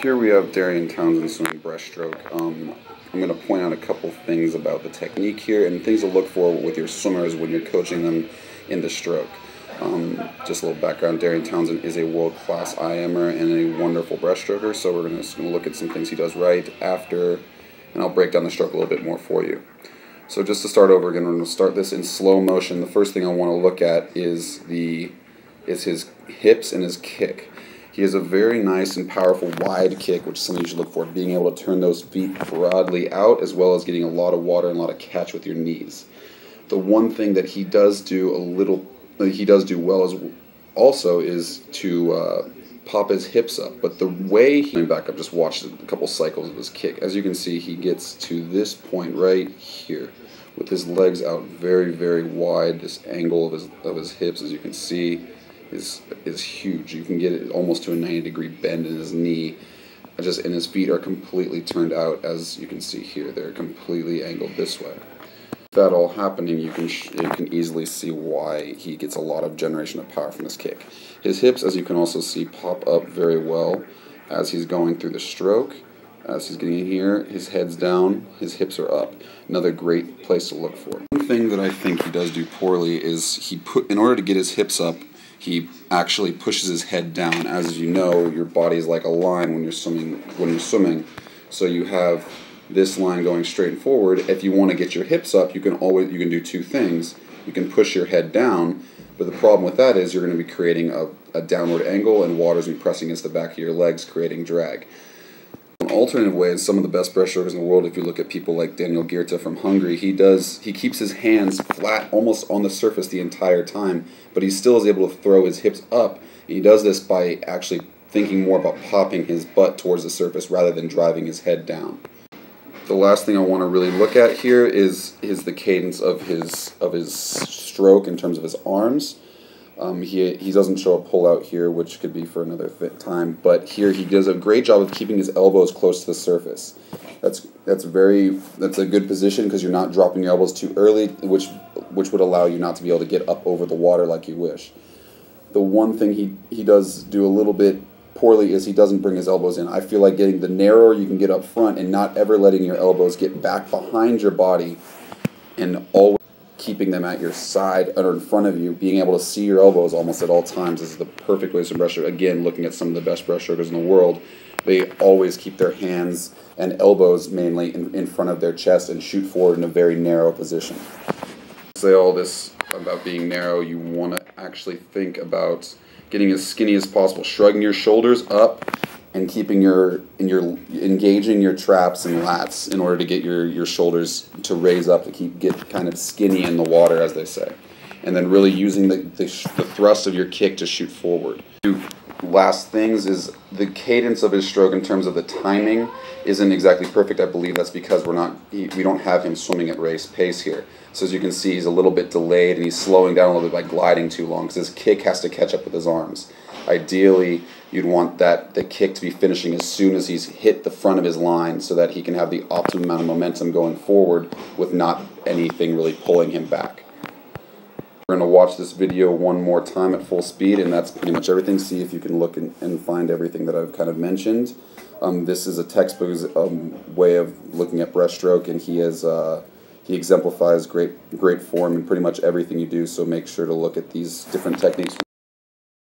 Here we have Darian Townsend swimming breaststroke. I'm going to point out a couple things about the technique here and things to look for with your swimmers when you're coaching them in the stroke. Just a little background, Darian Townsend is a world-class IMer and a wonderful breaststroker, so we're just going to look at some things he does right after, and I'll break down the stroke a little bit more for you. So just to start over again, we're going to start this in slow motion. The first thing I want to look at is his hips and his kick. He has a very nice and powerful wide kick, which is something you should look for, being able to turn those feet broadly out as well as getting a lot of water and a lot of catch with your knees. The one thing that he does do well is to pop his hips up, but the way he back up, just watch a couple cycles of his kick. As you can see, he gets to this point right here with his legs out very, very wide. This angle of his hips, as you can see, is huge. You can get it almost to a 90-degree bend in his knee. And his feet are completely turned out, as you can see here. They're completely angled this way. With that all happening, you can easily see why he gets a lot of generation of power from his kick. His hips, as you can also see, pop up very well as he's going through the stroke. As he's getting in here, his head's down, his hips are up. Another great place to look for. One thing that I think he does do poorly is in order to get his hips up, he actually pushes his head down. As you know, your body is like a line when you're swimming. So you have this line going straight forward. If you want to get your hips up, you can do two things. You can push your head down, but the problem with that is you're going to be creating a downward angle, and water's going to be pressing against the back of your legs, creating drag. An alternative way is some of the best breaststrokers in the world. If you look at people like Daniel Girta from Hungary, he keeps his hands flat almost on the surface the entire time, but he still is able to throw his hips up. He does this by actually thinking more about popping his butt towards the surface rather than driving his head down. The last thing I want to really look at here is the cadence of his stroke in terms of his arms. He doesn't show a pull out here, which could be for another time, but here he does a great job of keeping his elbows close to the surface. That's a good position because you're not dropping your elbows too early, which would allow you not to be able to get up over the water like you wish. The one thing he does do a little bit poorly is he doesn't bring his elbows in. I feel like getting the narrower you can get up front and not ever letting your elbows get back behind your body and always keeping them at your side or in front of you, being able to see your elbows almost at all times is the perfect way to breaststroke. Again, looking at some of the best breaststrokers in the world, they always keep their hands and elbows mainly in front of their chest and shoot forward in a very narrow position. Say all this about being narrow, you want to actually think about getting as skinny as possible, shrugging your shoulders up and keeping engaging your traps and lats in order to get your shoulders to raise up, to get kind of skinny in the water, as they say. And then really using the thrust of your kick to shoot forward. Two last things is the cadence of his stroke in terms of the timing isn't exactly perfect. I believe that's because we don't have him swimming at race pace here. So as you can see, he's a little bit delayed and he's slowing down a little bit by gliding too long because his kick has to catch up with his arms. Ideally, you'd want the kick to be finishing as soon as he's hit the front of his line so that he can have the optimum amount of momentum going forward with not anything really pulling him back. We're going to watch this video one more time at full speed, and that's pretty much everything. See if you can look and find everything that I've kind of mentioned. This is a textbook way of looking at breaststroke, and he exemplifies great form in pretty much everything you do, so make sure to look at these different techniques.